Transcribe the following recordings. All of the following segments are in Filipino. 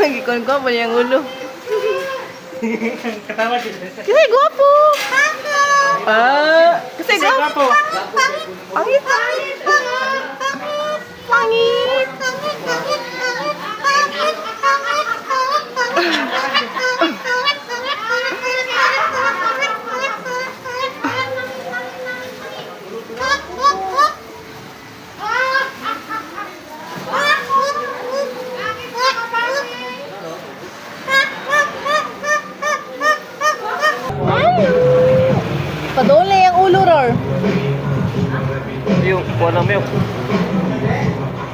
Gikon ko pa niyang ulo. Katawa din. Kasi gwapo. Kasi gwapo. Pangit. Pangit. Padole ang ulo, Ror. Yung kuha ng milk.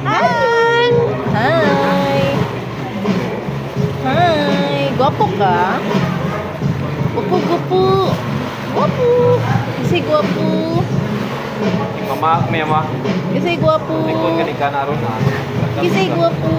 Hi! Hi! Hi! Gwapo ka? Gwapo. Gwapo. Kasi gwapo. Mama, may ama. Kasi gwapo. Likod ka ni Kanaron na. Kasi gwapo.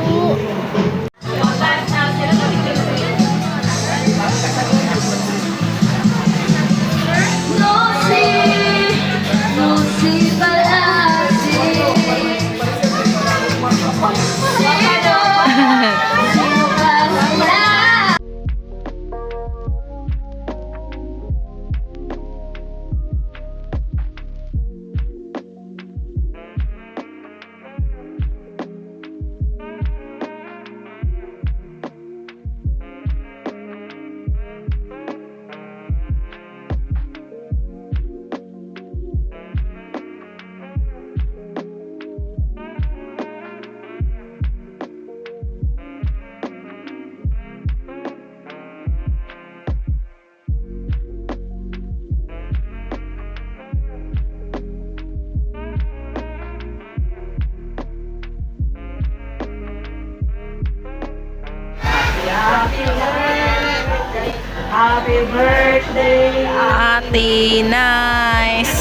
Happy birthday! Ate, nice.